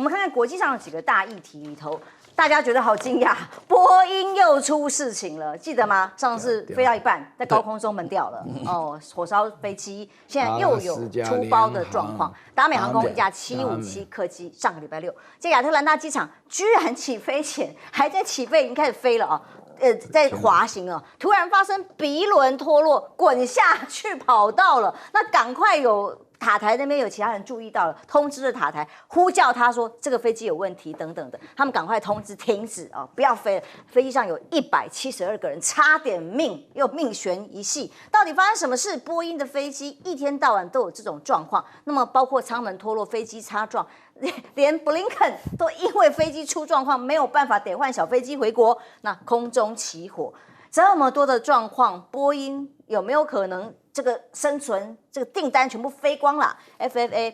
我们看看国际上的几个大议题里头。大家觉得好惊讶，波音又出事情了，记得吗？上次飞到一半，在高空中门掉了，哦，火烧飞机，现在又有出包的状况。达美航空一架757客机，上个礼拜六在亚特兰大机场，居然起飞前还在起飞，已经开始飞了啊。在滑行了，突然发生鼻轮脱落，滚下去跑道了。那赶快有塔台那边有其他人注意到了，通知了塔台，呼叫他说这个飞机有问题等等的，他们赶快通知停止啊，不要飞了。飞机上有172个人，差点又命悬一系。到底发生什么事？波音的飞机一天到晚都有这种状况，那么包括舱门脱落、飞机擦撞。连布林肯都因为飞机出状况没有办法得换小飞机回国，那空中起火，这么多的状况，波音有没有可能这个生存这个订单全部飞光了 ？FAA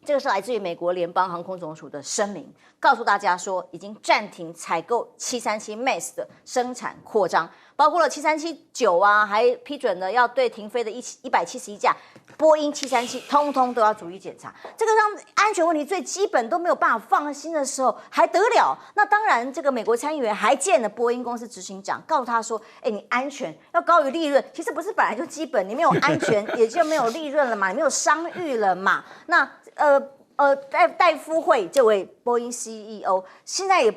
这个是来自于美国联邦航空总署的声明，告诉大家说已经暂停采购737 MAX 的生产扩张，包括了737-9啊，还批准了要对停飞的171架。波音737通通都要逐一检查，这个让安全问题最基本都没有办法放心的时候，还得了？那当然，这个美国参议员还见了波音公司执行长，告诉他说：“你安全要高于利润，其实不是本来就基本，你没有安全也就没有利润了嘛，你没有商誉了嘛。”那戴夫惠这位波音 CEO 现在也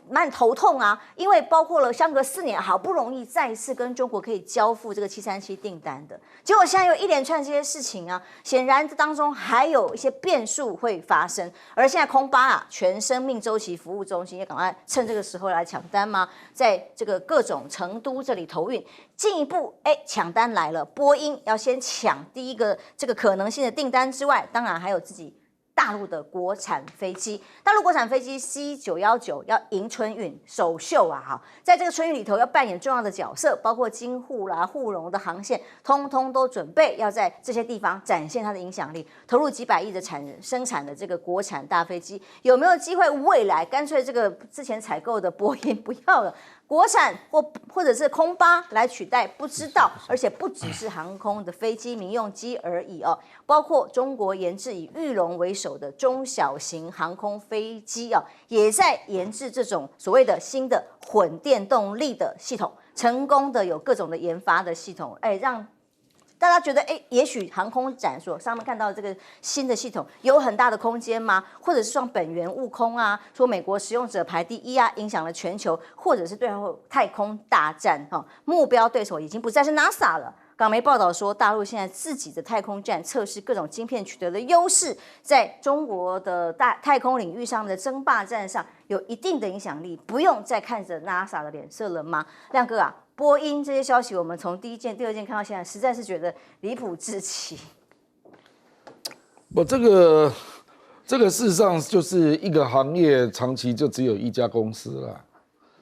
蛮头痛啊，因为包括了相隔4年，好不容易再一次跟中国可以交付这个737订单的，结果现在有一连串这些事情啊，显然这当中还有一些变数会发生。而现在空巴啊，全生命周期服务中心也赶快趁这个时候来抢单吗？在这个各种成都这里投运，进一步抢单来了，波音要先抢第一个这个可能性的订单之外，当然还有自己。大陆的国产飞机，大陆国产飞机 C919要迎春运首秀啊！哈，在这个春运里头要扮演重要的角色，包括京沪啦、沪蓉的航线，通通都准备要在这些地方展现它的影响力，投入几百亿的生产的这个国产大飞机，有没有机会未来干脆这个之前采购的波音不要了？国产或者是空巴来取代，不知道，而且不只是航空的飞机、民用机而已哦，包括中国研制以裕隆为首的中小型航空飞机啊，也在研制这种所谓的新的混电动力的系统，成功的有各种的研发的系统，让大家觉得，也许航空展所上面看到这个新的系统有很大的空间吗？或者是说本源悟空啊，说美国使用者排第1啊，影响了全球，或者是最后太空大战目标对手已经不再是 NASA 了。港媒报道说，大陆现在自己的太空站测试各种晶片取得的优势，在中国的太空领域上面的争霸战上有一定的影响力，不用再看着 NASA 的脸色了吗？亮哥啊。波音这些消息，我们从第1件、第2件看到现在，实在是觉得离谱至极。这个事实上就是一个行业长期就只有一家公司啦，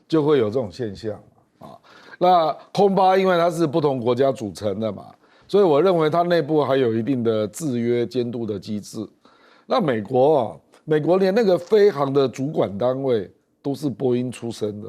就会有这种现象啊。那空巴因为它是不同国家组成的嘛，所以我认为它内部还有一定的制约监督的机制。那美国连那个飞航的主管单位都是波音出身的。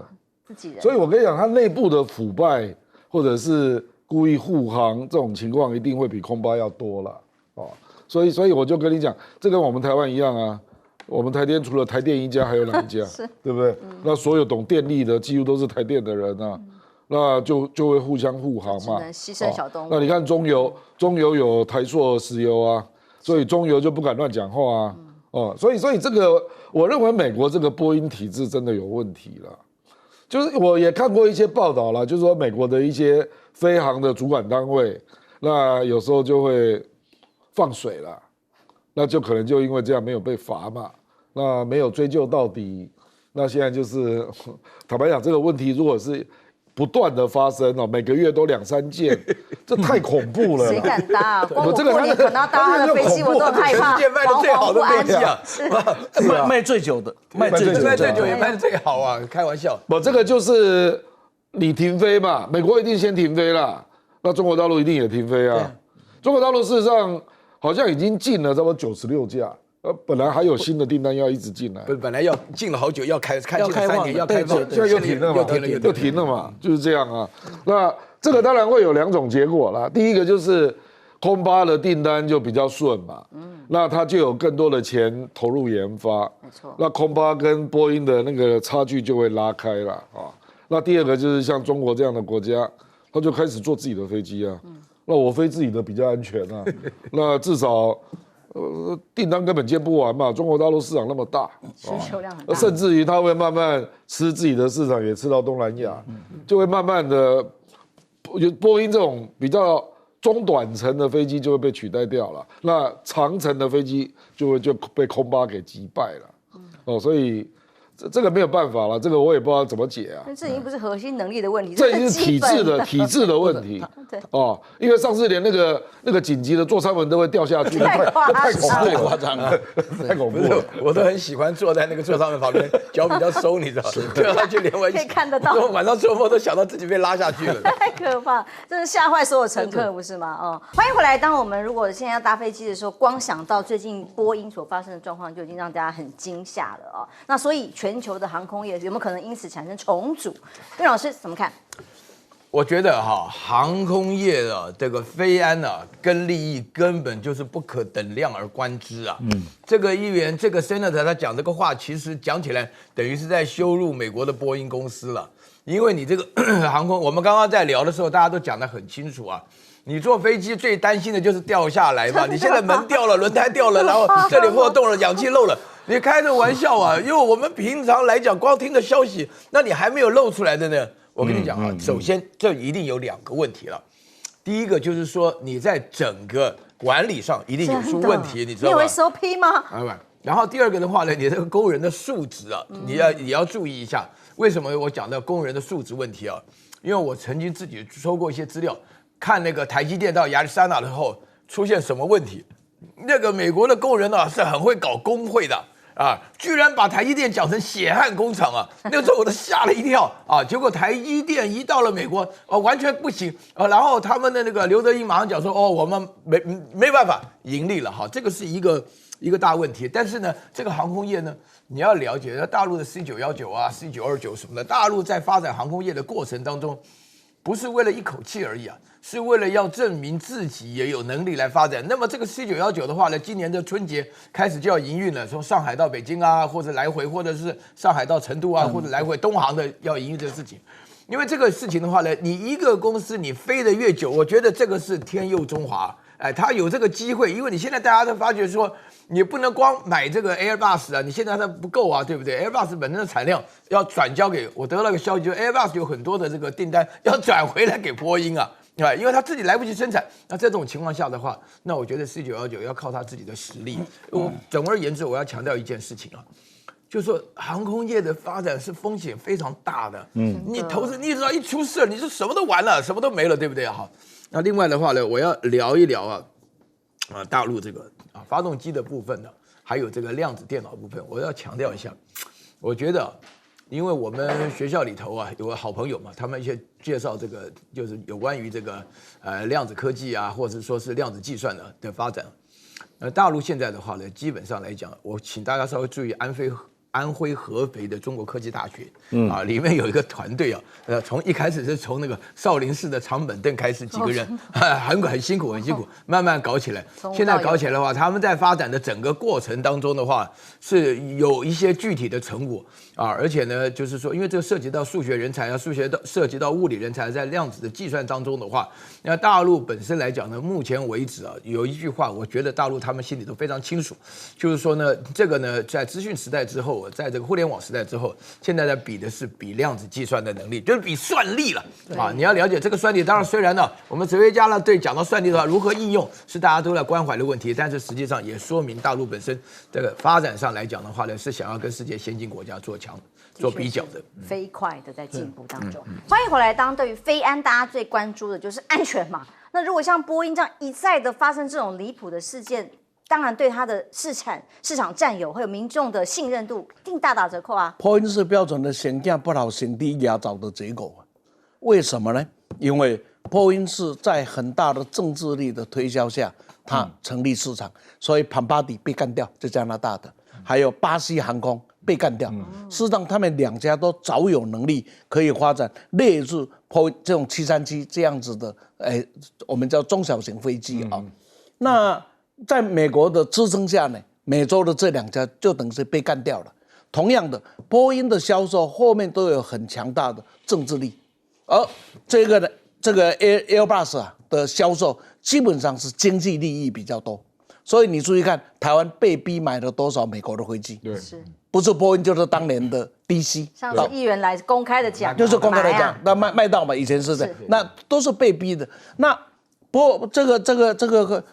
所以我跟你讲，它内部的腐败或者是故意护航这种情况，一定会比空巴要多了哦。所以我就跟你讲，这跟我们台湾一样啊。我们台电除了台电一家，还有哪一家？对不对？那所有懂电力的，几乎都是台电的人啊。那就会互相护航嘛。只能牺牲小动物。那你看中油有台塑石油啊，所以中油就不敢乱讲话啊。所以这个，我认为美国这个波音体制真的有问题了。就是我也看过一些报道啦，就是说美国的一些飞航的主管单位，那有时候就会放水啦，那就可能就因为这样没有被罚嘛，那没有追究到底，那现在就是坦白讲，这个问题如果是不断的发生每个月都2、3件，这太恐怖了。谁敢搭啊？光我过年可能要搭他的飞机，我都很害怕。世界卖的最好的飞机啊，卖最久的，卖最久也卖的最好啊，开玩笑。这个就是你停飞嘛，美国一定先停飞啦，那中国大陆一定也停飞啊。中国大陆事实上好像已经进了差不多96架。本来还有新的订单要一直进来，本来要进了好久，要开进了3年，要开放，现在又停了嘛，又停了嘛，就是这样啊。那这个当然会有2种结果啦。第一个就是空巴的订单就比较顺嘛，那它就有更多的钱投入研发，没错。那空巴跟波音的那个差距就会拉开了啊。那第二个就是像中国这样的国家，他就开始做自己的飞机啊。那我飞自己的比较安全啊。那至少订单根本接不完嘛，中国大陆市场那么大，需求量很大，甚至于他会慢慢吃自己的市场，也吃到东南亚，就会慢慢的，波音这种比较中短程的飞机就会被取代掉了，那长程的飞机就被空巴给击败了，所以这个没有办法了，这个我也不知道怎么解啊。这已经不是核心能力的问题，这已经是体制的问题。对哦，因为上次连那个紧急的座舱门都会掉下去，太夸张了，太恐怖了。我都很喜欢坐在那个座舱门旁边，脚比较松，你知道，掉下去连我可以看得到。晚上做梦都想到自己被拉下去了，太可怕，真是吓坏所有乘客，不是吗？哦，欢迎回来。当我们如果现在要搭飞机的时候，光想到最近波音所发生的状况，就已经让大家很惊吓了哦。那所以全球的航空业有没有可能因此产生重组？岳老师怎么看？我觉得航空业的这个飞安跟利益根本就是不可等量而观之啊。这个议员，这个 Senator 他讲这个话，其实讲起来等于是在羞辱美国的波音公司了。因为你这个航空，我们刚刚在聊的时候，大家都讲得很清楚啊。你坐飞机最担心的就是掉下来嘛，你现在门掉了，轮胎掉了，然后这里破洞了，氧气漏了。你开着玩笑啊！因为我们平常来讲，光听的消息，那你还没有露出来的呢。我跟你讲首先这一定有2个问题了。第一个就是说，你在整个管理上一定有出问题，你知道吗？你有 SOP 吗？然后第二个的话呢，你这个工人的素质啊，也要注意一下。为什么我讲到工人的素质问题啊？因为我曾经自己收过一些资料，看那个台积电到亚利桑那的时候出现什么问题。那个美国的工人是很会搞工会的。居然把台积电讲成血汗工厂啊！那个时候我都吓了一跳啊！结果台积电一到了美国，完全不行然后他们的那个刘德英马上讲说，我们没办法盈利了这个是一个大问题。但是呢，这个航空业呢，你要了解，大陆的 C919啊、C929什么的，大陆在发展航空业的过程当中，不是为了一口气而已是为了要证明自己也有能力来发展。那么这个 C919的话呢，今年的春节开始就要营运了，从上海到北京啊，或者来回，或者是上海到成都啊，或者来回东航的要营运这个事情。因为这个事情的话呢，你一个公司你飞得越久，我觉得这个是天佑中华。他有这个机会，因为你现在大家都发觉说，你不能光买这个 Airbus 你现在它不够对不对 ？Airbus 本身的产量要转交给我得到个消息，就是 Airbus 有很多的这个订单要转回来给波音因为他自己来不及生产。那在这种情况下的话，那我觉得 C919要靠他自己的实力。总而言之，我要强调一件事情就是说航空业的发展是风险非常大的。你投资，你只要一出事，你就什么都完了，什么都没了，对不对？好，那另外的话呢，我要聊一聊大陆这个发动机的部分还有这个量子电脑部分，我要强调一下，我觉得。因为我们学校里头有个好朋友嘛，他们一些介绍这个就是有关于这个量子科技或者说是量子计算的发展。大陆现在的话呢，基本上来讲，我请大家稍微注意安徽合肥的中国科技大学里面有一个团队从一开始是从那个少林寺的长本凳开始，几个人很辛苦，慢慢搞起来。现在搞起来的话，他们在发展的整个过程当中的话，是有一些具体的成果而且呢，就是说，因为这涉及到数学人才涉及到物理人才，在量子的计算当中的话，那大陆本身来讲呢，目前为止有一句话，我觉得大陆他们心里都非常清楚，就是说呢，这个呢，在资讯时代之后，在这个互联网时代之后，现在在比的是比量子计算的能力，就是比算力了你要了解这个算力，当然虽然我们哲学家对讲到算力的话，如何应用是大家都在关怀的问题，但是实际上也说明大陆本身这个发展上来讲的话呢，是想要跟世界先进国家做比较的，飞快的在进步当中。欢迎回来。当对于飞安，大家最关注的就是安全嘛。那如果像波音这样一再的发生这种离谱的事件，当然对它的市场占有还有民众的信任度一定大打折扣波音是标准的先见不老先低压早的结果为什么呢？因为波音是在很大的政治力的推销下，它成立市场，所以庞巴迪被干掉，就加拿大的，还有巴西航空被干掉。事实上，他们2家都早有能力可以发展类似这种737这样子的，我们叫中小型飞机那在美国的支撑下呢，美洲的这2家就等于是被干掉了。同样的，波音的销售后面都有很强大的政治力，而这个 Airbus 的销售基本上是经济利益比较多。所以你注意看，台湾被逼买了多少美国的飞机？对，不是波音就是当年的 DC。上次议员来公开的讲，就是公开的讲，那卖到嘛，以前是的，那都是被逼的。那这个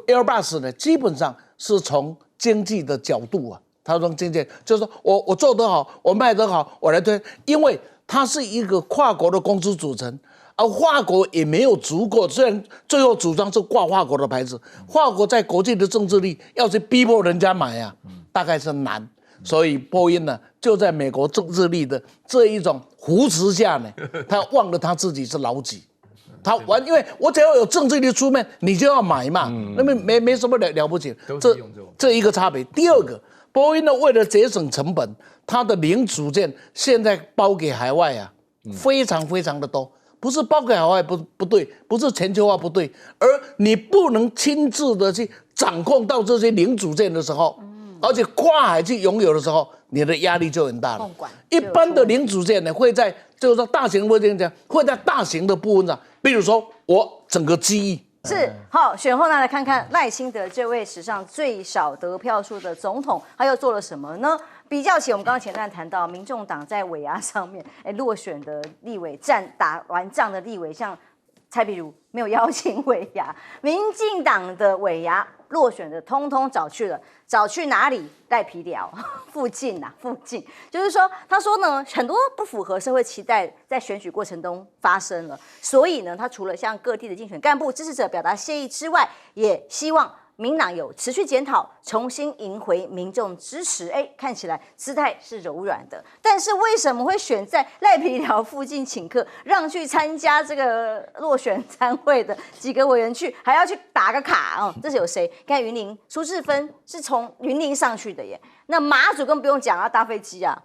Airbus 呢，基本上是从经济的角度啊，它从经济就是说我做得好，我卖得好，我来推，因为它是一个跨国的公司组成。而法国也没有足够，虽然最后主张是挂法国的牌子，法国在国际的政治力要去逼迫人家买啊，大概是难。所以波音呢，就在美国政治力的这一种扶持下呢，他忘了他自己是老几，因为我只要有政治力出面，你就要买嘛，那么没什么了不起，这一个差别。第二个，波音呢为了节省成本，它的零组件现在包给海外啊，非常非常的多。不是包给海外不对，不是全球化不对，而你不能亲自的去掌控到这些零组件的时候，而且跨海去拥有的时候，你的压力就很大了。一般的零组件呢，会在就是说大型会这样讲，会在大型的部分上，比如说我整个机翼。是好，选后呢来看看赖清德这位史上最少得票数的总统，他又做了什么呢？比较起我们刚刚前段谈到，民众党在尾牙上面，落选的立委打完仗的立委，像蔡壁如没有邀请尾牙，民进党的尾牙落选的通通找去哪里？赖皮寮附近，就是说，他说呢，很多不符合社会期待在选举过程中发生了，所以呢，他除了向各地的竞选干部支持者表达谢意之外，也希望民党有持续检讨，重新赢回民众支持。看起来姿态是柔软的，但是为什么会选在赖皮寮附近请客，让去参加这个落选参会的几个委员去，还要去打个卡这是有谁？看云林苏治芬是从云林上去的耶，那马祖更不用讲，要搭飞机啊。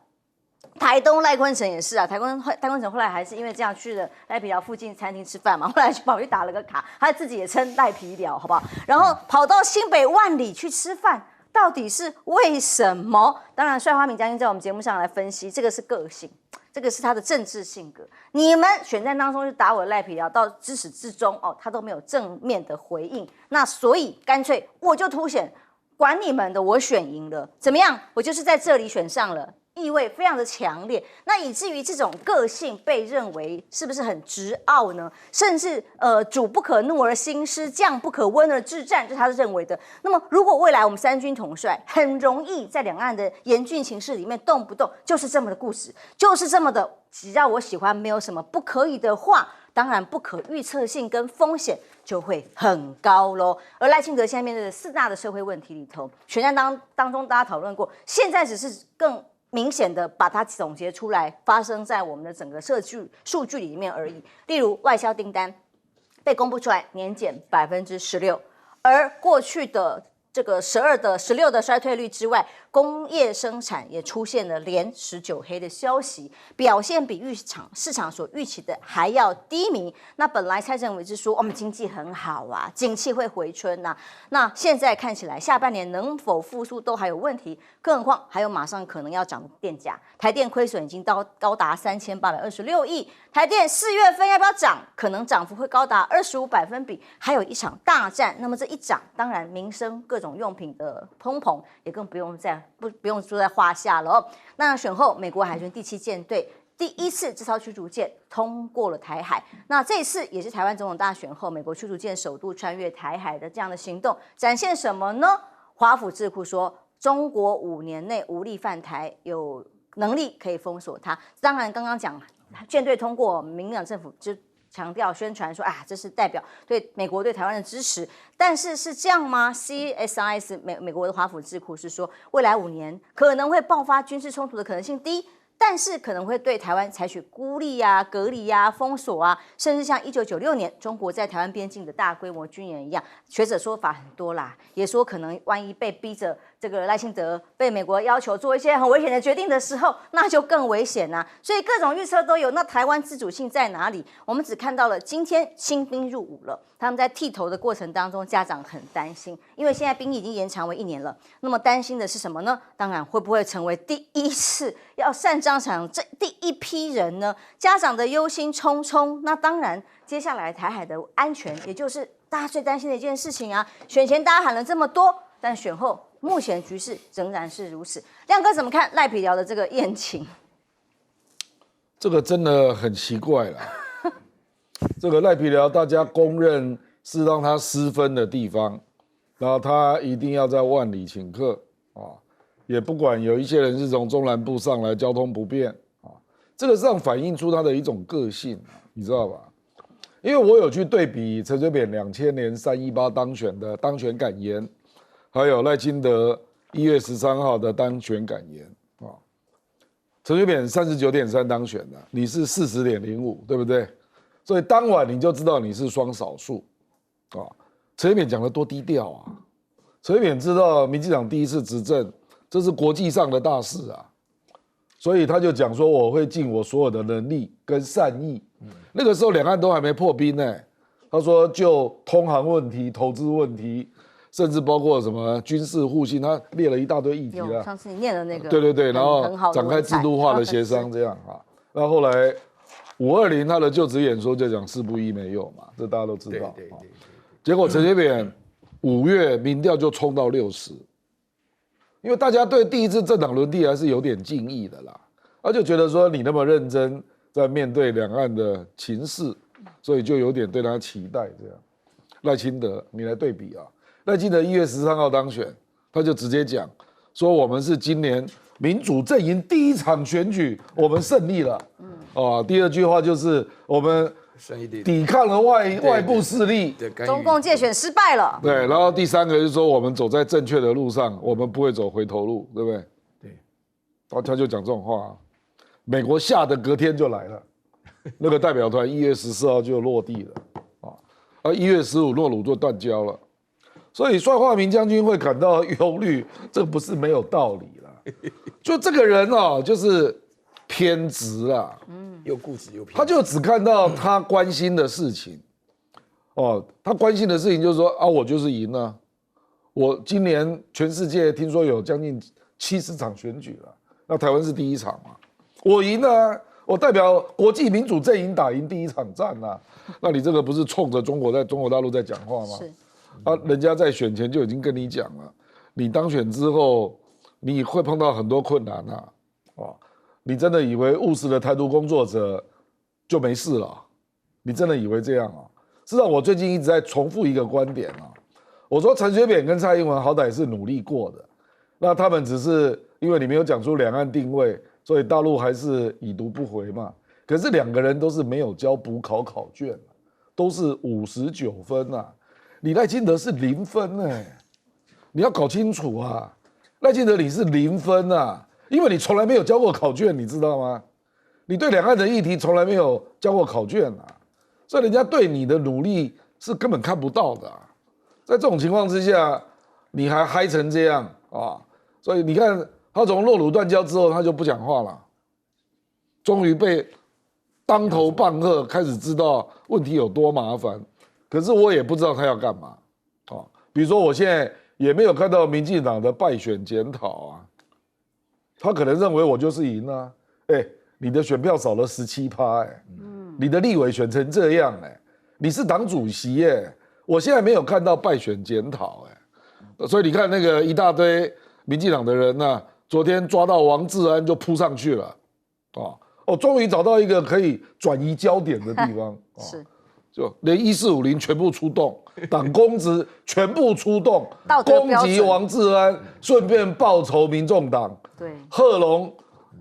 台东赖坤成也是啊，台坤成后来还是因为这样去了赖皮寮附近餐厅吃饭嘛，后来跑去打了个卡，他自己也称赖皮寮，好不好？然后跑到新北万里去吃饭，到底是为什么？当然，帅花明将军在我们节目上来分析，这个是个性，这个是他的政治性格。你们选战当中就打我的赖皮寮，到自始至终他都没有正面的回应，那所以干脆我就凸显，管你们的，我选赢了，怎么样？我就是在这里选上了。意味非常的强烈，那以至于这种个性被认为是不是很直傲呢？甚至主不可怒而兴师，将不可温而制战，这是他认为的。那么如果未来我们三军统帅很容易在两岸的严峻情势里面，动不动就是这么的故事，就是这么的，只要我喜欢，没有什么不可以的话，当然不可预测性跟风险就会很高咯。而赖清德现在面对的4大的社会问题里头，选战当中大家讨论过，现在只是更明显的把它总结出来，发生在我们的整个数据里面而已。例如外销订单被公布出来，年减16%，而过去的这个16的衰退率之外，工业生产也出现了连19黑的消息，表现比市场所预期的还要低迷。那本来蔡政委是说我们经济很好啊，景气会回春啊，那现在看起来下半年能否复苏都还有问题，更何况还有马上可能要涨的电价，台电亏损已经高达3826亿，台电4月份要不要涨？可能涨幅会高达25%，还有一场大战。那么这一涨，当然民生各种用品的通膨也更不用说在话下了那选后，美国海军第7舰队第1次这艘驱逐舰通过了台海，那这一次也是台湾总统大选后，美国驱逐舰首度穿越台海的这样的行动，展现什么呢？华府智库说，中国5年内无力犯台，有能力可以封锁它。当然，刚刚讲舰队通过，民进党政府就强调宣传说这是代表对美国对台湾的支持，但是是这样吗 ？CSIS 美国的华府智库是说，未来5年可能会爆发军事冲突的可能性低，但是可能会对台湾采取孤立隔离封锁甚至像1996年中国在台湾边境的大规模军演一样。学者说法很多啦，也说可能万一被逼着这个赖清德被美国要求做一些很危险的决定的时候，那就更危险啊。所以各种预测都有。那台湾自主性在哪里？我们只看到了今天新兵入伍了，他们在剃头的过程当中，家长很担心，因为现在兵役已经延长为1年了。那么担心的是什么呢？当然会不会成为第一次要上战场这第一批人呢？家长的忧心忡忡。那当然，接下来台海的安全，也就是大家最担心的一件事情啊。选前大家喊了这么多，但选后目前局势仍然是如此。亮哥怎么看赖皮寮的这个宴请？这个真的很奇怪啦。这个赖皮寮大家公认是让他失分的地方，然后他一定要在万里请客啊，也不管有一些人是从中南部上来，交通不便啊，这个上反映出他的一种个性，你知道吧？因为我有去对比陈水扁2000年318当选的当选感言，还有赖清德1月13号的当选感言啊。陈水扁39.3当选的，你是40.05，对不对？所以当晚你就知道你是双少数啊。陈水扁讲得多低调啊！陈水扁知道民进党第一次执政，这是国际上的大事啊，所以他就讲说我会尽我所有的能力跟善意。那个时候两岸都还没破冰呢，他说就通航问题、投资问题，甚至包括什么军事互信，他列了一大堆议题了。上次你念的那个，对，然后展开制度化的协商这样啊。那后来520他的就职演说就讲4不1没有嘛，这大家都知道。对。结果陈水扁5月民调就冲到60，因为大家对第一次政党轮替还是有点敬意的啦，他就觉得说你那么认真在面对两岸的情势，所以就有点对他期待这样。赖清德，你来对比啊，赖清德1月13号当选，他就直接讲说我们是今年民主阵营第一场选举，我们胜利了。第二句话就是我们抵抗了外部势力，中共介选失败了。对，然后第3个就是说我们走在正确的路上，我们不会走回头路，对不对？对，然后他就讲这种话，美国吓得隔天就来了，那个代表团1月14号就落地了，1月15诺鲁就断交了，所以帅化民将军会感到忧虑，这不是没有道理了。就这个人就是偏执啊，又固执又偏执，他就只看到他关心的事情，他关心的事情就是说我就是赢了，我今年全世界听说有将近70场选举了，那台湾是第1场嘛，我赢了，我代表国际民主阵营打赢第1场战啊，那你这个不是冲着中国大陆在讲话吗？是，人家在选前就已经跟你讲了，你当选之后你会碰到很多困难啊，你真的以为务实的台独工作者就没事了？你真的以为这样啊？事实上，我最近一直在重复一个观点啊，我说陈水扁跟蔡英文好歹是努力过的，那他们只是因为你没有讲出两岸定位，所以大陆还是已读不回嘛。可是2个人都是没有交补考卷，都是59分啊，你赖清德是0分你要搞清楚啊，赖清德你是0分啊。因为你从来没有交过考卷，你知道吗？你对两岸的议题从来没有交过考卷啊，所以人家对你的努力是根本看不到的啊。在这种情况之下，你还嗨成这样啊！所以你看，他从诺鲁断交之后，他就不讲话了，终于被当头棒喝，开始知道问题有多麻烦。可是我也不知道他要干嘛比如说我现在也没有看到民进党的败选检讨啊。他可能认为我就是赢啊，你的选票少了17%，你的立委选成这样，你是党主席我现在没有看到败选检讨，所以你看那个一大堆民进党的人昨天抓到王志安就扑上去了，终于找到一个可以转移焦点的地方，是，就连1450全部出动，党公职全部出动，攻击王志安，顺便报仇民众党。对，贺龙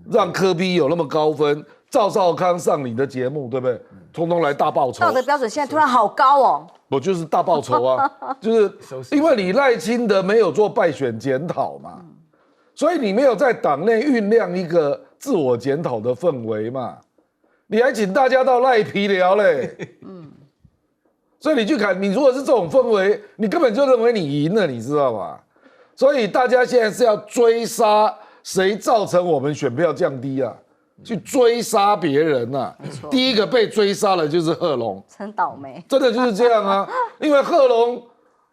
让柯 P 有那么高分，赵少康上你的节目，对不对？通通来大报仇。道德标准现在突然好高哦。我就是大报仇啊，就是因为你赖清德没有做败选检讨嘛，所以你没有在党内酝酿一个自我检讨的氛围嘛，你还请大家到赖皮聊嘞，所以你去看，你如果是这种氛围，你根本就认为你赢了，你知道吧？所以大家现在是要追杀谁造成我们选票降低啊？去追杀别人呐、第一个被追杀的就是贺龙，真倒霉。真的就是这样啊！因为贺龙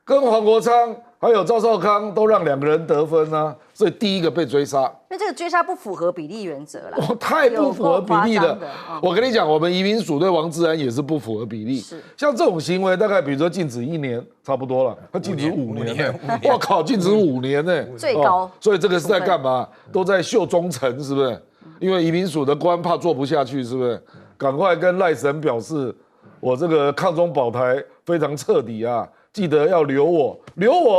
跟黄国昌还有赵少康都让2个人得分啊，所以第一个被追杀。因为这个追杀不符合比例原则啦，太不符合比例了。有够夸张的我跟你讲，我们移民署对王志安也是不符合比例。是像这种行为，大概比如说禁止1年，差不多了，他禁止5年呢、 5年我靠，禁止5年呢、最高所以这个是在干嘛？都在秀忠诚，是不是？因为移民署的官怕做不下去，是不是？赶快跟赖神表示，我这个抗中保台非常彻底啊！记得要留我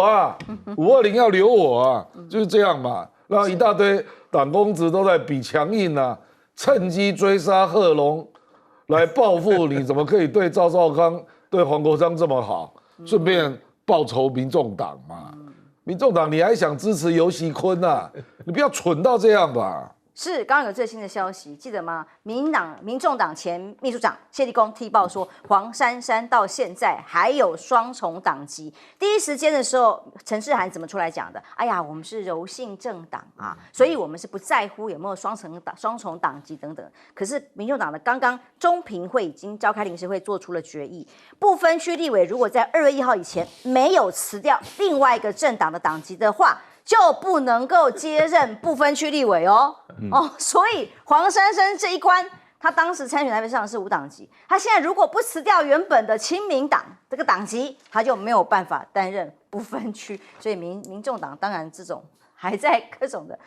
啊！520要留我啊！就是这样嘛。让一大堆党公职都在比强硬啊，趁机追杀贺龙，来报复你。怎么可以对赵少康、对黄国昌这么好？顺便报仇民众党嘛。民众党你还想支持游锡堃啊？你不要蠢到这样吧。是，刚刚有最新的消息，记得吗？民众党前秘书长谢立功踢爆说，黄珊珊到现在还有双重党籍。第一时间的时候，陈世涵怎么出来讲的？哎呀，我们是柔性政党啊，所以我们是不在乎有没有双重党籍等等。可是民众党的刚刚中评会已经召开临时会，做出了决议，不分区立委如果在2月1号以前没有辞掉另外一个政党的党籍的话，就不能够接任不分区立委哦。所以黄珊珊这一关，他当时参选台北市长是无党籍，他现在如果不辞掉原本的亲民党这个党籍，他就没有办法担任不分区。所以民众党当然这种还在各种的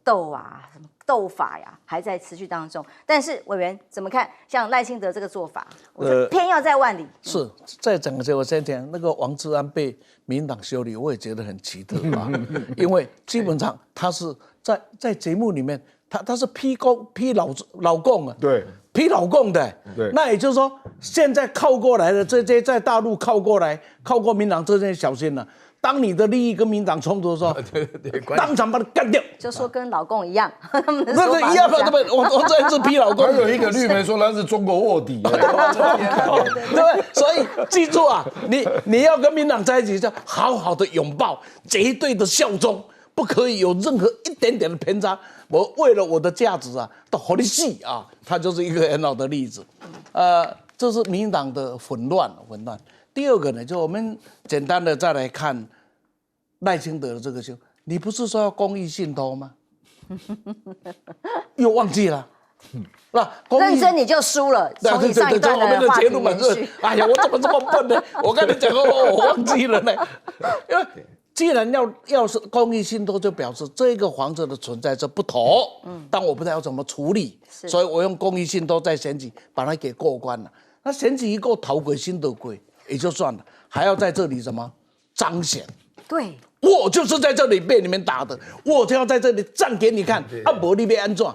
斗啊、什么斗法呀，还在持续当中。但是委员怎么看？像赖清德这个做法，我觉得偏要在万里。是在整个结果先讲那个王志安被民进党修理，我也觉得很奇特啊，因为基本上他是在节目里面，他是批老共啊，对，批老共的，对，那也就是说，现在靠过来的这些在大陆靠过民进党这些小心了。当你的利益跟民党冲突的时候，对，当场把他干掉，就说跟老共一样，他们的那说法是一样的，是这样我这是批老共。还有一个绿媒说他是中国卧底、对不对？所以记住啊，你要跟民党在一起，就好好的拥抱，绝对的效忠，不可以有任何一点点的偏差。我为了我的价值啊，都和你死啊，它就是一个很好的例子。这是民进党的混乱。第二个呢，就我们简单的再来看赖清德的这个事，你不是说要公益信托吗？又忘记了。那认真你就输了。从你上一段的话题延续。哎呀，我怎么这么笨呢？我跟你讲过，我忘记了呢。因为既然要是公益信托，就表示这个房子的存在是不妥。但我不知道要怎么处理，所以我用公益信托在选举把它给过关了。那选举一过，逃鬼心得鬼也就算了，还要在这里什么彰显？对，我就是在这里被你们打的，我就要在这里站给你看。啊，不你被安怎？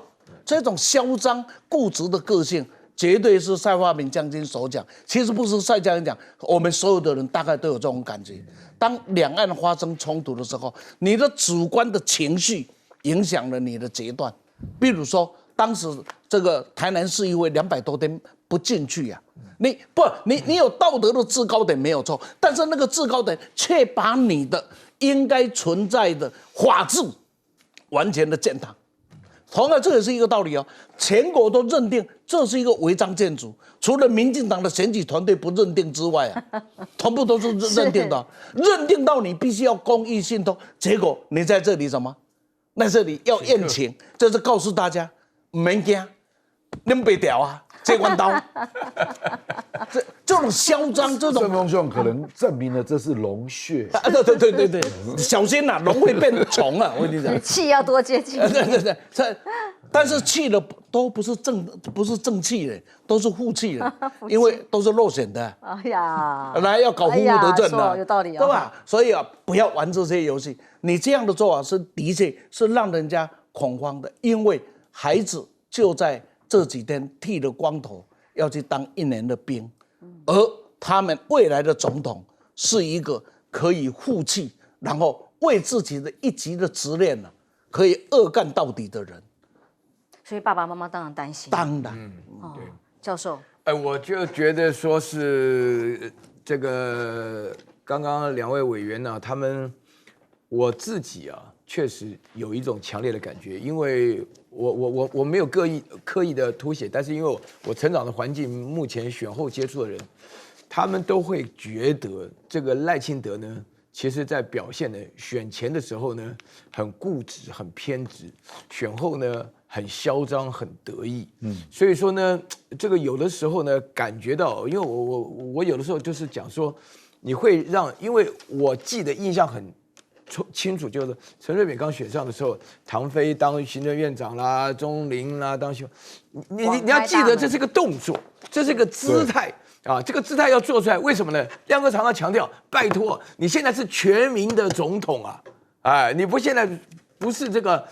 这种嚣张固执的个性，绝对是蔡化民将军所讲。其实不是蔡将军讲，我们所有的人大概都有这种感觉。当两岸发生冲突的时候，你的主观的情绪影响了你的决断。比如说，当时这个台南市议会200多天不进去啊，你有道德的制高点没有错，但是那个制高点却把你的应该存在的法治完全的践踏。同样，这也是一个道理哦。全国都认定这是一个违章建筑，除了民进党的选举团队不认定之外啊，全部都是认定的，认定到你必须要公益信托。结果你在这里什么？在这里要验情，这是告诉大家，没惊，恁别掉啊，这弯刀。这种嚣张，这种郑丰兄可能证明了这是龙穴。对，小心呐，龙会变虫啊！我跟你讲，气要多接近。对，但是气的都不是正气的，都是负气的，因为都是落选的。哎呀，来要搞负得正的，有道理，对吧？所以啊，不要玩这些游戏。你这样的做法的确是让人家恐慌的，因为孩子就在这几天剃了光头，要去当1年的兵，而他们未来的总统是一个可以负气，然后为自己的一己的执念呢，可以恶干到底的人。所以爸爸妈妈当然担心。当然，对，教授，我就觉得说是这个刚刚2位委员呢，他们我自己啊，确实有一种强烈的感觉，因为我没有刻意的凸显，但是因为我成长的环境，目前选后接触的人，他们都会觉得这个赖清德呢，其实在表现呢，选前的时候呢，很固执、很偏执，选后呢，很嚣张、很得意。所以说呢，这个有的时候呢，感觉到，因为我有的时候就是讲说，你会让，因为我记得印象很清楚，就是陈水扁刚选上的时候，唐飞当行政院长啦，钟玲啦当你要记得这是个动作，这是个姿态。啊，这个姿态要做出来，为什么呢？亮哥常常强调，拜托，你现在是全民的总统啊，哎，你现在不是这个，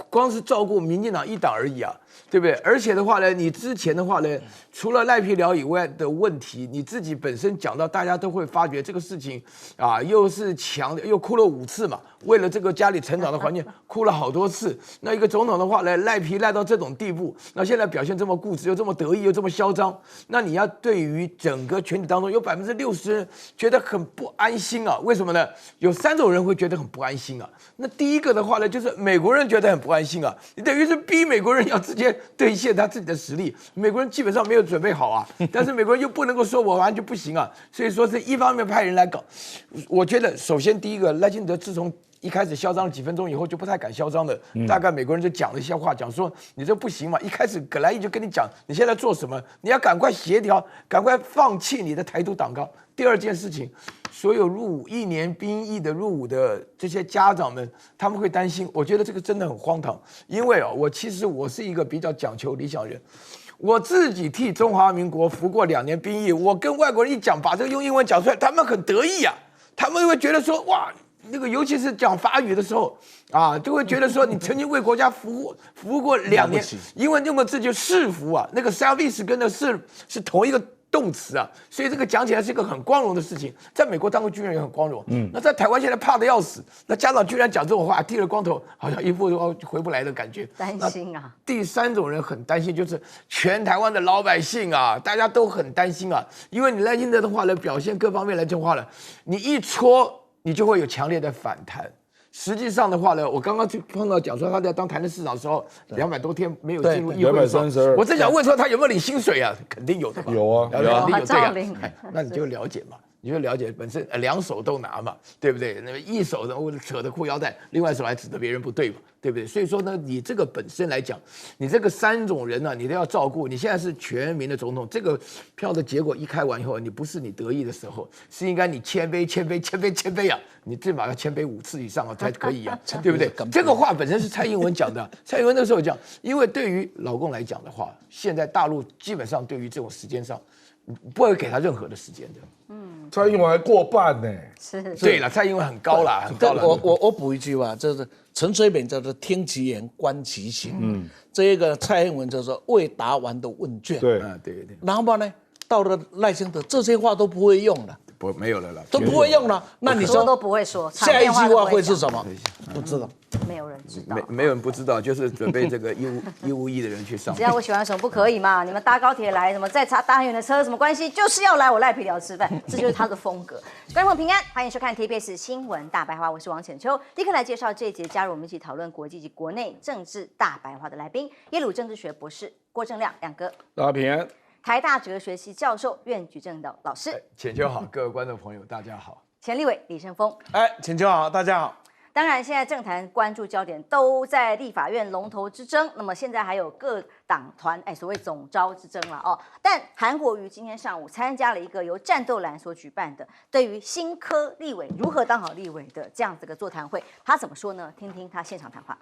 光是照顾民进党一党而已啊，对不对？而且的话呢，你之前的话呢，除了赖皮聊以外的问题，你自己本身讲到，大家都会发觉这个事情啊，又是强的，又哭了5次嘛，为了这个家里成长的环境，哭了好多次。那一个总统的话呢，赖皮赖到这种地步，那现在表现这么固执，又这么得意，又这么嚣张，那你要对于整个群体当中有60%人觉得很不安心啊？为什么呢？有3种人会觉得很不安心啊。那第一个的话呢，就是美国人觉得很不安心啊，你等于是逼美国人要直接兑现他自己的实力，美国人基本上没有准备好啊，但是美国人又不能够说我完全不行啊，所以说是一方面派人来搞。我觉得首先第一个，赖清德自从一开始嚣张了几分钟以后就不太敢嚣张了，大概美国人就讲了一些话，讲说你这不行嘛。一开始葛莱义就跟你讲，你现在做什么？你要赶快协调，赶快放弃你的台独党纲。第二件事情，所有入伍1年兵役的入伍的这些家长们，他们会担心。我觉得这个真的很荒唐，因为其实我是一个比较讲求理想人。我自己替中华民国服过2年兵役，我跟外国人一讲，把这个用英文讲出来，他们很得意啊，他们会觉得说哇。那个，尤其是讲法语的时候，啊，就会觉得说你曾经为国家服务过2年，因为用的字就侍服啊，那个 service 跟那是同一个动词啊，所以这个讲起来是一个很光荣的事情。在美国当过军人也很光荣，那在台湾现在怕得要死，那家长居然讲这种话，剃了光头，好像一副回不来的感觉，担心啊。第3种人很担心，就是全台湾的老百姓啊，大家都很担心啊，因为你赖清德的话呢，表现各方面来讲话了，你一戳。你就会有强烈的反弹。实际上的话呢，我刚刚就碰到讲说他在当台南市长的时候，200多天没有进入议会的时候，232。我正想问说他有没有领薪水啊？肯定有的吧？有啊，肯定有这个。那你就了解嘛。你就了解本身2手都拿嘛，对不对？那么一手呢扯着裤腰带，另外一手还指着别人不对嘛，对不对？所以说呢，你这个本身来讲，你这个3种人呢，你都要照顾。你现在是全民的总统，这个票的结果一开完以后，你不是你得意的时候，是应该你谦卑啊！你最起码要谦卑5次以上啊才可以啊，对不对？这个话本身是蔡英文讲的，蔡英文那时候讲，因为对于老共来讲的话，现在大陆基本上对于这种时间上。不会给他任何的时间的。蔡英文还过半呢。是。对了，蔡英文很高啦，很高了。我补一句话，就是陈水扁叫做听其言观其行。这一个蔡英文叫做未答完的问卷。对，对。然后呢，到了赖清德，这些话都不会用了。没有了啦，都不会用了。那你说都不会说，下一句话会是什么？不知道，没有人知道，没有人不知道，就是准备这个义务役的人去上。只要我喜欢什么不可以嘛？你们搭高铁来，什么再搭很远的车，什么关系？就是要来我赖皮寮吃饭，这就是他的风格。观众平安，欢迎收看 TBS 新闻大白话，我是王浅秋，立刻来介绍这一节加入我们一起讨论国际及国内政治大白话的来宾，耶鲁政治学博士郭正亮亮哥，大家平安。台大哲学系教授苑举正的老师，浅秋好，各位观众朋友大家好。前立委李胜峰，浅秋好，大家好。当然，现在政坛关注焦点都在立法院龙头之争，那么现在还有各党团所谓总召之争了哦。但韩国瑜今天上午参加了一个由战斗蓝所举办的对于新科立委如何当好立委的这样子个座谈会，他怎么说呢？听听他现场谈话。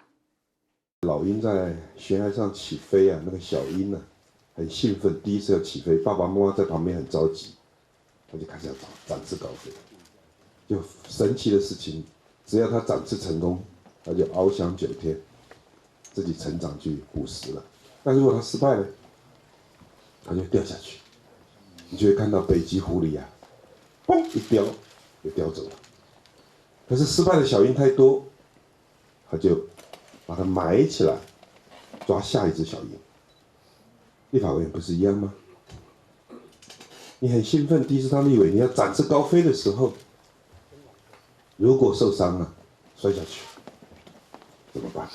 老鹰在悬崖上起飞啊，那个小鹰啊。很兴奋，第一次要起飞，爸爸妈妈在旁边很着急，他就开始要展翅高飞。就神奇的事情，只要他展翅成功，他就翱翔9天，自己成长去50了。但如果他失败了，他就掉下去，你就会看到北极狐狸啊，嘣一叼就叼走了。可是失败的小鹰太多，他就把它埋起来，抓下一只小鹰。立法委员不是一样吗？你很兴奋，第一次当立委，你要展翅高飞的时候，如果受伤了，摔下去，怎么办？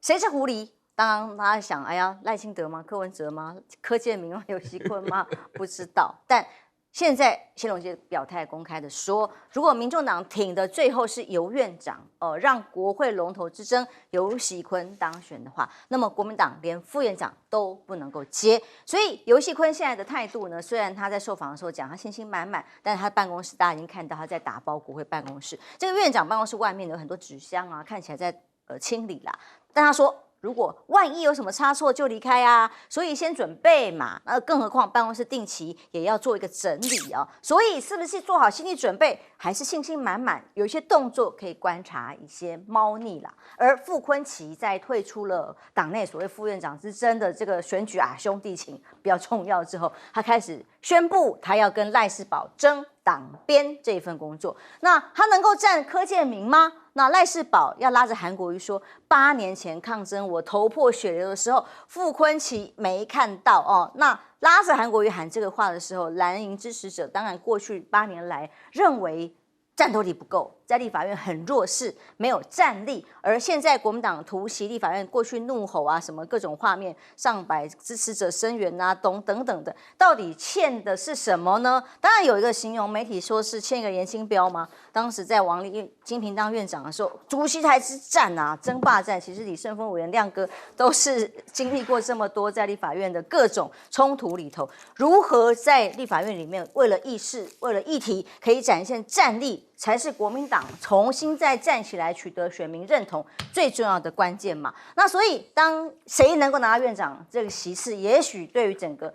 谁是狐狸？当然，大家想，哎呀，赖清德吗？柯文哲吗？柯建铭吗？游锡堃吗？不知道。但现在谢龙介表态公开的说，如果民众党挺的最后是游院长，让国会龙头之争游锡堃当选的话，那么国民党连副院长都不能够接。所以游锡堃现在的态度呢，虽然他在受访的时候讲他信心满满，但是他办公室大家已经看到他在打包国会办公室，这个院长办公室外面有很多纸箱啊，看起来在清理啦。但他说，如果万一有什么差错就离开啊，所以先准备嘛。更何况办公室定期也要做一个整理啊，所以是不是做好心理准备，还是信心满满？有一些动作可以观察一些猫腻啦。而傅昆萁在退出了党内所谓副院长之争的这个选举啊，兄弟情比较重要之后，他开始宣布他要跟赖士葆争党编这一份工作。那他能够战柯建铭吗？那赖士葆要拉着韩国瑜说，8年前抗争我头破血流的时候，傅昆萁没看到哦。那拉着韩国瑜喊这个话的时候，蓝营支持者当然过去8年来认为战斗力不够，在立法院很弱势，没有战力。而现在国民党突袭立法院，过去怒吼啊，什么各种画面，上百支持者声援啊，等等的，到底欠的是什么呢？当然有一个形容媒体说是欠一个严清标嘛。当时在王金平当院长的时候，主席台之战啊，争霸战，其实李胜峰委员亮哥都是经历过这么多在立法院的各种冲突里头，如何在立法院里面为了议事、为了议题可以展现战力，才是国民党重新再站起来取得选民认同最重要的关键嘛。那所以当谁能够拿到院长这个席次，也许对于整个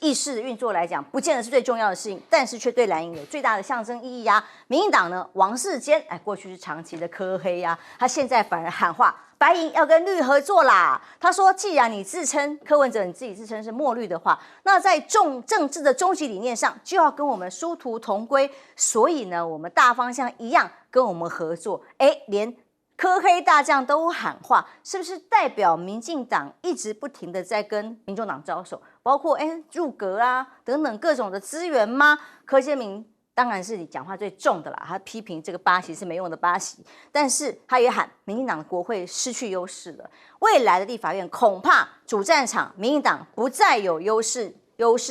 议事的运作来讲，不见得是最重要的事情，但是却对蓝营有最大的象征意义啊。民进党呢，王世坚过去是长期的柯黑啊，他现在反而喊话，白营要跟绿合作啦。他说，既然你自称柯文哲，你自己自称是墨绿的话，那在政治的终极理念上就要跟我们殊途同归。所以呢，我们大方向一样，跟我们合作。连柯黑大将都喊话，是不是代表民进党一直不停的在跟民众党招手，包括入阁啊等等各种的资源吗？柯建铭当然是你讲话最重的啦，他批评这个8席是没用的8席，但是他也喊民进党的国会失去优势了，未来的立法院恐怕主战场民进党不再有优势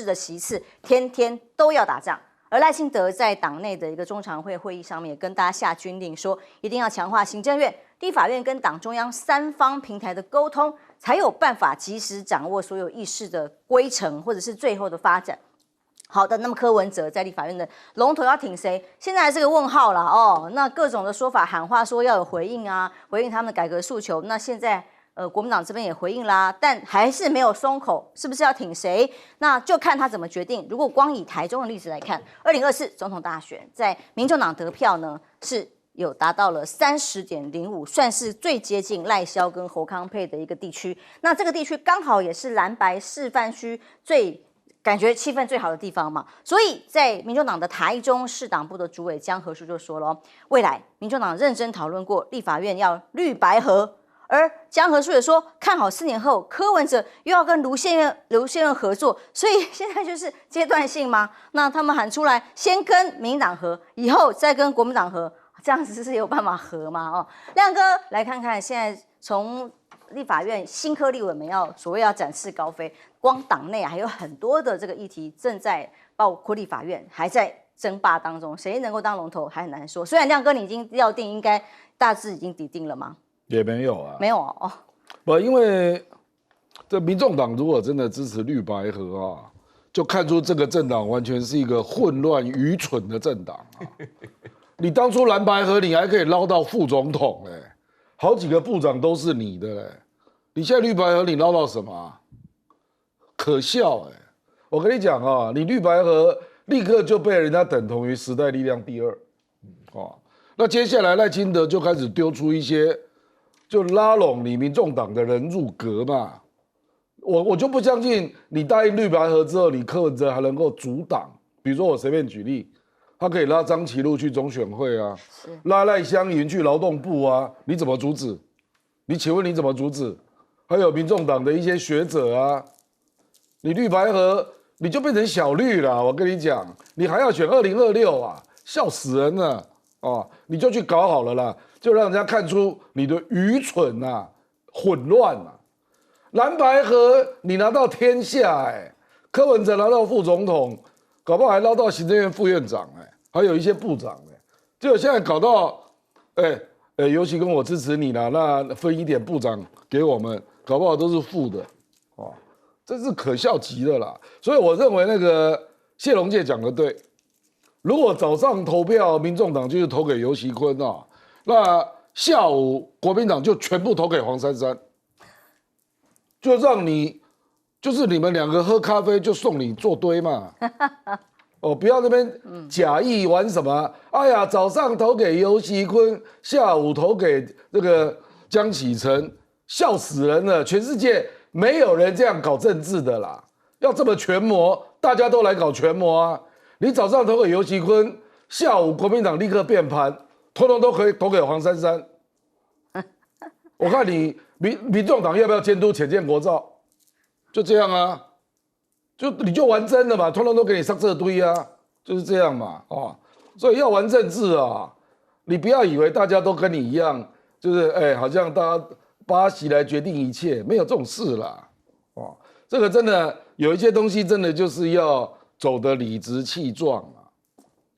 的席次，天天都要打仗。而赖清德在党内的一个中常会会议上面也跟大家下军令，说一定要强化行政院、立法院跟党中央3方平台的沟通，才有办法及时掌握所有议事的规程或者是最后的发展。好的，那么柯文哲在立法院的龙头要挺谁？现在还是个问号啦哦。那各种的说法喊话说要有回应啊，回应他们的改革诉求。那现在国民党这边也回应啦，但还是没有松口，是不是要挺谁？那就看他怎么决定。如果光以台中的例子来看，2024总统大选，在民众党得票呢是有达到了30.05%，算是最接近赖萧跟侯康配的一个地区。那这个地区刚好也是蓝白示范区最感觉气氛最好的地方嘛，所以在民众党的台中市党部的主委江河树就说了，未来民众党认真讨论过立法院要绿白合，而江河树也说看好4年后柯文哲又要跟卢县院合作，所以现在就是阶段性吗？那他们喊出来，先跟民进党合，以后再跟国民党合，这样子是有办法合吗？亮哥来看看，现在从立法院新科立委们所谓要展翅高飞，光党内还有很多的这个议题正在，包括立法院还在争霸当中，谁能够当龙头还很难说。虽然亮哥你已经料定，应该大致已经底定了吗？也没有啊，没有哦。不，因为这民众党如果真的支持绿白合啊，就看出这个政党完全是一个混乱愚蠢的政党啊。你当初蓝白合，你还可以捞到副总统好几个部长都是你的你现在绿白合你捞到什么啊？可笑我跟你讲啊，你绿白合立刻就被人家等同于时代力量第2那接下来赖清德就开始丢出一些，就拉拢你民众党的人入阁嘛。我就不相信你答应绿白合之后，你柯文哲还能够阻挡。比如说我随便举例，他可以拉张其禄去中选会啊，拉赖香吟去劳动部啊，你怎么阻止？请问你怎么阻止？还有民众党的一些学者啊，你绿白合你就变成小绿了。我跟你讲，你还要选2026啊，笑死人了。你就去搞好了啦，就让人家看出你的愚蠢啊、混乱啊。蓝白合你拿到天下柯文哲拿到副总统，搞不好还捞到行政院副院长还有一些部长结果现在搞到尤其跟我支持你啦，那分一点部长给我们，搞不好都是负的这是可笑极了啦。所以我认为那个谢龙介讲的对，如果早上投票民众党就是投给游锡堃那下午国民党就全部投给黄珊珊，就让你就是你们两个喝咖啡就送你做堆嘛。不要那边假意玩什么，哎呀，早上投给游锡堃，下午投给这个江启臣，笑死人了！全世界没有人这样搞政治的啦，要这么权谋，大家都来搞权谋啊！你早上投给游锡堃，下午国民党立刻变盘，通通都可以投给黄珊珊。我看你民众党要不要监督浅见国造？就这样啊。你就玩真的嘛，通通都给你上这堆啊，就是这样嘛，所以要玩政治啊，你不要以为大家都跟你一样，就是好像大家巴西来决定一切，没有这种事啦，这个真的有一些东西真的就是要走得理直气壮啊，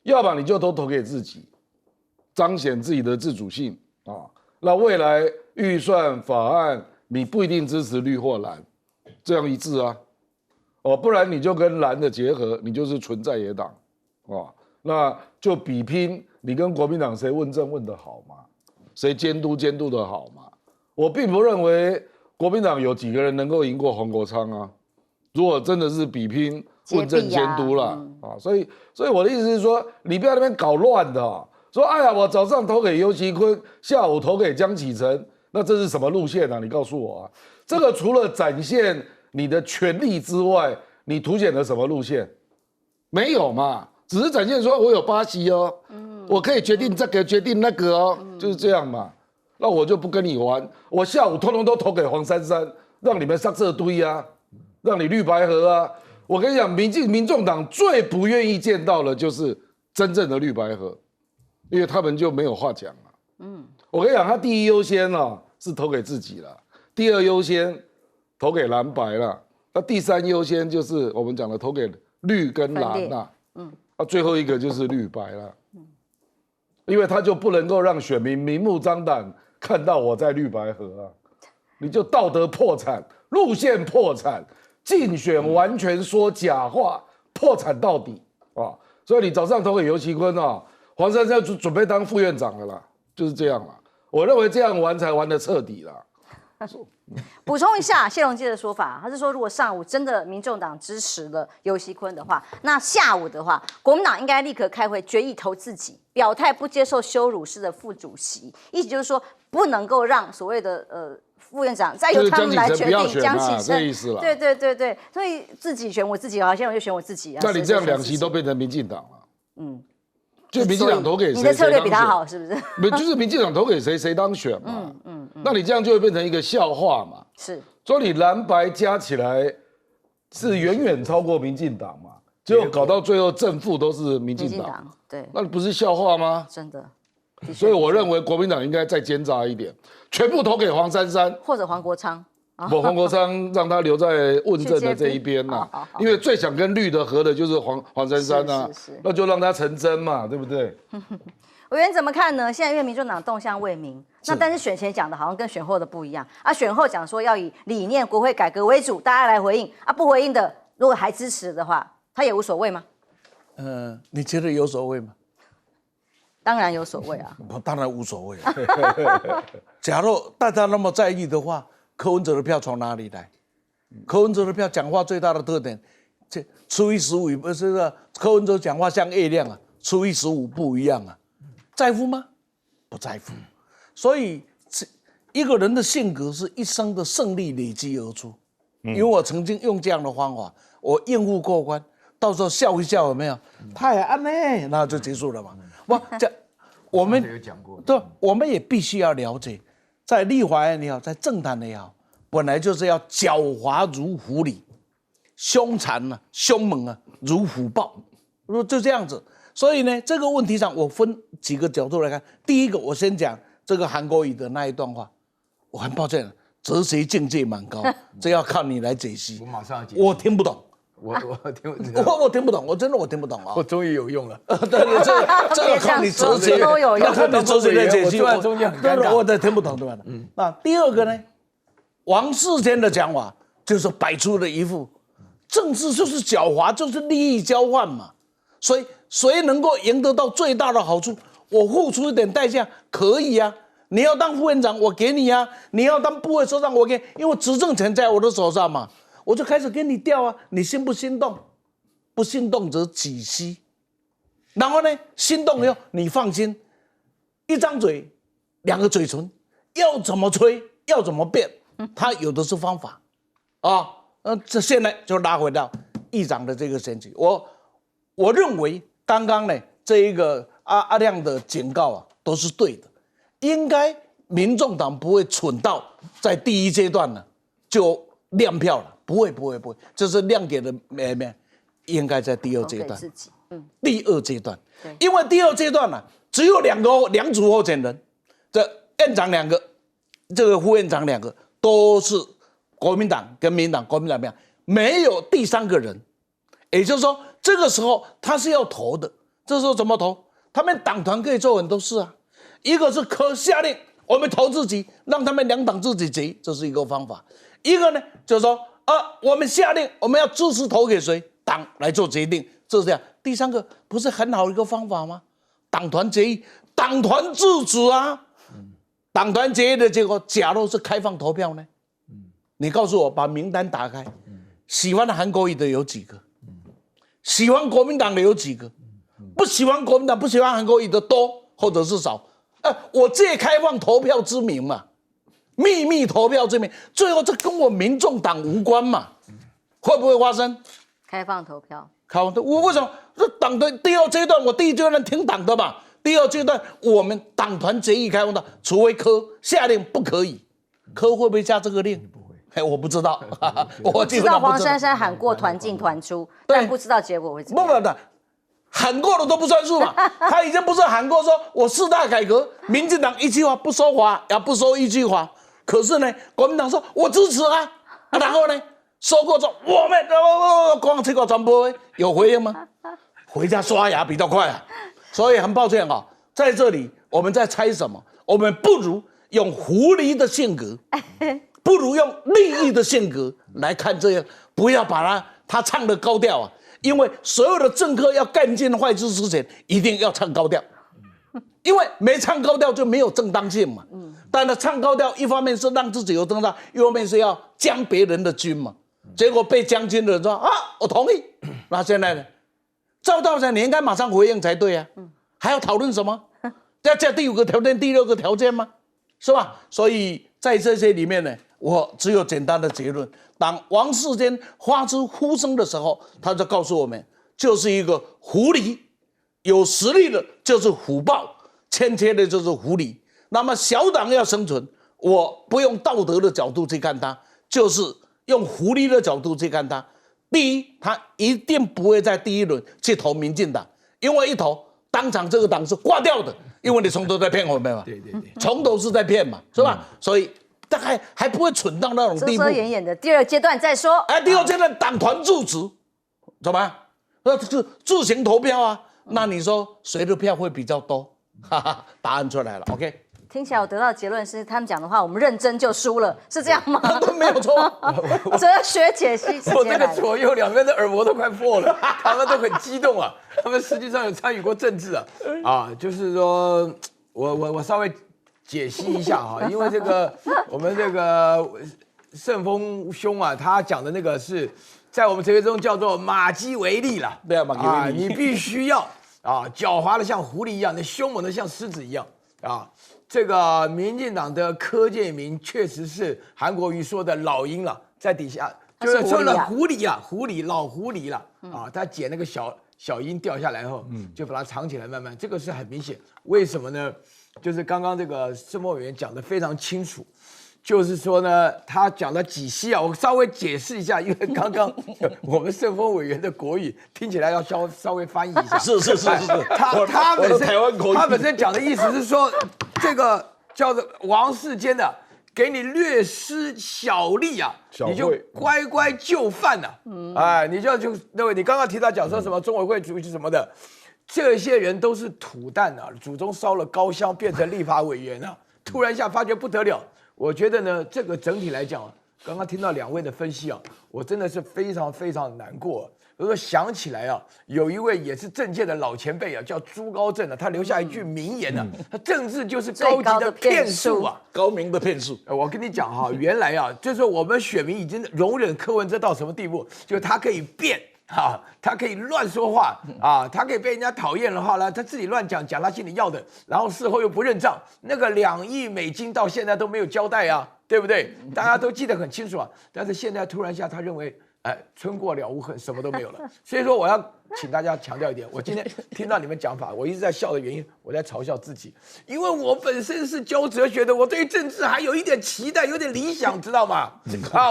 要不然你就都投给自己，彰显自己的自主性那未来预算法案你不一定支持绿或蓝，这样一致啊。不然你就跟蓝的结合，你就是纯在野党，那就比拼你跟国民党谁问政问得好嘛，谁监督得好嘛。我并不认为国民党有几个人能够赢过黄国昌啊。如果真的是比拼问政监督啦，所以我的意思是说，你不要那边搞乱的说哎呀，我早上投给游锡堃，下午投给江启臣，那这是什么路线啊？你告诉我啊。这个除了展现你的权力之外，你凸显了什么路线？没有嘛，只是展现说我有巴西我可以决定这个决定那个就是这样嘛。那我就不跟你玩，我下午通通都投给黄珊珊，让你们上这堆啊，让你绿白合啊。我跟你讲，民众党最不愿意见到的就是真正的绿白合，因为他们就没有话讲了。我跟你讲，他第一优先是投给自己了，第二优先投给蓝白了，那第三优先就是我们讲的投给绿跟蓝啦，最后一个就是绿白了，因为他就不能够让选民明目张胆看到我在绿白合你就道德破产、路线破产、竞选完全说假话、破产到底所以你早上投给游锡堃黄珊珊就准备当副院长了啦，就是这样啦。我认为这样玩才玩得彻底啦。补充一下谢龙介的说法，他是说，如果上午真的民众党支持了游锡堃的话，那下午的话，国民党应该立刻开会决议投自己，表态不接受羞辱式的副主席，意思就是说，不能够让所谓的副院长再由他们来决定江启臣，这意思了。对，所以自己选我自己现在我就选我自己那你这样两席都变成民进党了，就民进党投给谁，你的策略比他好，是不是？没，就是民进党投给谁，谁当选嘛。那你这样就会变成一个笑话嘛。是，所以你蓝白加起来是远远超过民进党嘛，结果搞到最后正负都是民进党，对，那不是笑话吗？真的。所以我认为国民党应该再奸诈一点，全部投给黄珊珊或者黄国昌。黄国昌让他留在问政的这一边呐，因为最想跟绿的合的就是黄珊珊啊，那就让他成真嘛，对不对？委员怎么看呢？现在因为民众党动向未明，那但是选前讲的好像跟选后的不一样选后讲说要以理念、国会改革为主，大家来回应不回应的如果还支持的话，他也无所谓吗？你觉得有所谓吗？当然有所谓我当然无所谓假如大家那么在意的话，柯文哲的票从哪里来？柯文哲的票讲话最大的特点，这初一十五不是柯文哲讲话像月亮初一十五不一样在乎吗？不在乎。所以一个人的性格是一生的胜利累积而出。因为我曾经用这样的方法，我应付过关，到时候笑一笑有没有？太安呢，那就结束了嘛。我们有讲过，对，我们也必须要了解，在立法院也好，在政坛也好，本来就是要狡猾如狐狸，凶残凶猛如虎豹就这样子。所以呢，这个问题上我分几个角度来看。第一个，我先讲这个韩国瑜的那一段话，我很抱歉，哲学境界蛮高，这要靠你来解析。我马上要解析。我听不懂。我听不懂，我真的听不懂啊！我终于有用了。对，这个靠你哲学都有用，靠你哲学来解析。我中间很尴尬，我真听不懂，对吧？那第二个呢？王世坚的讲法就是摆出了一副政治就是狡猾，就是利益交换嘛。所以谁能够赢得到最大的好处，我付出一点代价可以啊。你要当副院长，我给你啊；你要当部会首长，我给，因为执政权在我的手上嘛。我就开始跟你调啊，你心不心动？不心动则己息。然后呢，心动以后你放心，一张嘴，两个嘴唇，要怎么吹，要怎么变，他有的是方法啊。这现在就拉回到议长的这个选举，我认为刚刚呢这一个阿亮的警告啊都是对的，应该民众党不会蠢到在第一阶段呢就亮票了。不会，这是亮给的应该在第二阶段。第二阶段，因为第二阶段呢，只有两组候选人，这院长2个，这个副院长2个都是国民党跟民党，国民党没有第3个人，也就是说，这个时候他是要投的。这时候怎么投？他们党团可以做很多事啊，一个是可下令我们投自己，让他们2党自己结，这是一个方法；一个呢，就是说。我们下令，我们要支持投给谁，党来做决定，就是这样。第3个不是很好的一个方法吗？党团决议，党团自主啊。党团决议的结果，假如是开放投票呢？你告诉我，把名单打开，喜欢韩国瑜的有几个？喜欢国民党的有几个？不喜欢国民党、不喜欢韩国瑜的多或者是少？我借开放投票之名嘛。秘密投票之名，最后这跟我民众党无关嘛？会不会发生？开放投票，我为什么？这党的第二阶段，我第一阶段听党的嘛。第二阶段我们党团决议开放的，除非柯下令不可以，柯会不会下这个令？不会，我不知道。我知道黄珊珊喊过团进团出，但不知道结果会怎么样。不，喊过的都不算数嘛。他已经不是喊过说我4大改革，民进党一句话不说话，也不说一句话。可是呢，国民党说我支持啊，然后呢，说过说我们光这个传播有回应吗？回家刷牙比较快啊。所以很抱歉啊，在这里我们在猜什么？我们不如用狐狸的性格，不如用利益的性格来看这样，不要把他唱的高调啊。因为所有的政客要干尽坏事之前，一定要唱高调，因为没唱高调就没有正当性嘛。但是唱高调，一方面是让自己有正当，一方面是要将别人的军嘛。结果被将军的人说我同意。那现在呢？照道理你应该马上回应才对啊，还要讨论什么？要加第5个条件、第6个条件吗？是吧？所以在这些里面呢，我只有简单的结论：当王世坚发出呼声的时候，他就告诉我们，就是一个狐狸，有实力的就是虎豹，欠缺的就是狐狸。那么小党要生存，我不用道德的角度去看它，就是用狐狸的角度去看它。第一，他一定不会在第1轮去投民进党，因为一投当场这个党是挂掉的，因为你从头在骗我们嘛。对，从头是在骗嘛，是吧？所以大概还不会蠢到那种地步。遮遮掩掩的，第2阶段再说。第2阶段党团自主，怎么样？自行投票啊。那你说谁的票会比较多？答案出来了。OK。听起来我得到的结论是，他们讲的话我们认真就输了，是这样吗？都没有错。哲学解析，我这个左右两边的耳膜都快破了，他们都很激动啊。他们实际上有参与过政治啊，就是说我稍微解析一下哈，因为这个我们这个盛峰兄啊，他讲的那个是在我们哲学中叫做马基维利啦。对啊，马基维利，你必须要狡猾的像狐狸一样，你凶猛的像狮子一样啊。这个民进党的柯建铭确实是韩国瑜说的老鹰了，在底下就是说了狐狸老狐狸了他捡那个小鹰掉下来后，就把它藏起来慢慢，这个是很明显。为什么呢？就是刚刚这个盛峰委员讲的非常清楚，就是说呢，他讲的几息啊，我稍微解释一下，因为刚刚我们盛峰委员的国语听起来要稍微翻译一下。是，他本身台湾口语，他本身讲的意思是说，这个叫做王世坚的，给你略施小利啊，你就乖乖就范呐。哎，你就那位你刚刚提到讲说什么中委会主席什么的，这些人都是土蛋啊，祖宗烧了高香变成立法委员啊，突然一下发觉不得了。我觉得呢，这个整体来讲，刚刚听到两位的分析啊，我真的是非常非常难过。我说想起来啊，有一位也是政界的老前辈啊，叫朱高正啊，他留下一句名言啊，他政治就是高级的骗术啊，高明的骗术。我跟你讲哈，原来啊，就是我们选民已经容忍柯文哲到什么地步，就是他可以变。他可以乱说话啊，他可以被人家讨厌的话呢，他自己乱讲他心里要的，然后事后又不认账。那个2亿美金到现在都没有交代啊，对不对？大家都记得很清楚啊。但是现在突然下，他认为，春过了无痕，什么都没有了。所以说，我要请大家强调一点，我今天听到你们讲法，我一直在笑的原因，我在嘲笑自己，因为我本身是教哲学的，我对政治还有一点期待，有点理想，知道吗？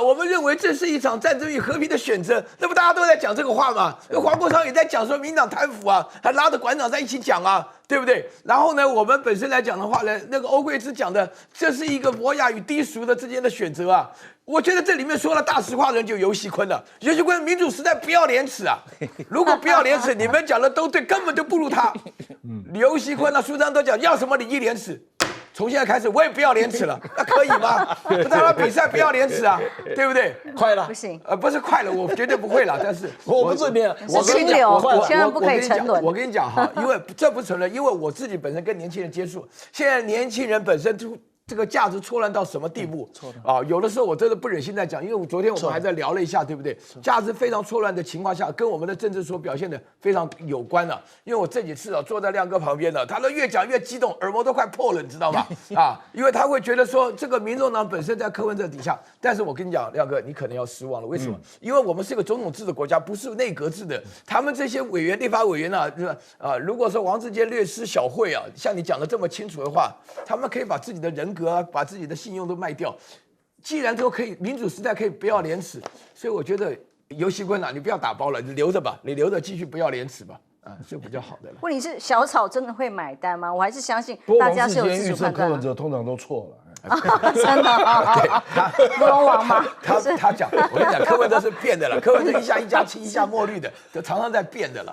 我们认为这是一场战争与和平的选择，那不大家都在讲这个话吗？黄国昌也在讲说民党贪腐啊，还拉着馆长在一起讲啊，对不对？然后呢，我们本身来讲的话呢，那个欧桂芝讲的，这是一个博雅与低俗的之间的选择啊。我觉得这里面说了大实话的人就游锡堃了，游锡堃民主时代不要廉耻啊！如果不要廉耻，你们讲的都对，根本就不如他。游锡堃书上都讲要什么礼义廉耻，从现在开始我也不要廉耻了，那可以吗？不让他比赛不要廉耻啊，对不对？快了不行，不是快了，我绝对不会了。但是我不是你，我跟你讲，千万不可以沉沦。我跟你讲哈，因为这不沉沦，因为我自己本身跟年轻人接触，现在年轻人本身就。这个价值错乱到什么地步？有的时候我真的不忍心再讲，因为昨天我们还在聊了一下，对不对？价值非常错乱的情况下，跟我们的政治所表现的非常有关了。因为我这几次坐在亮哥旁边呢，他都越讲越激动，耳膜都快破了，你知道吗？因为他会觉得说这个民众党本身在柯文哲底下，但是我跟你讲，亮哥，你可能要失望了。为什么？因为我们是个总统制的国家，不是内阁制的。他们这些委员、立法委员如果说王世坚略施小惠啊，像你讲的这么清楚的话，他们可以把自己的人格啊，把自己的信用都卖掉。既然都可以，民主时代可以不要廉耻，所以我觉得游锡堃你不要打包了，你留着吧，你留着继续不要廉耻吧，是比较好的了。问题是小草真的会买单吗？我还是相信不过大家是有王世坚预测自主判断柯文哲通常都错了。真的，不龙王吗？他讲，我跟你讲，柯文哲是变的了，柯文哲一下1+7，1下墨绿的，就常常在变的了。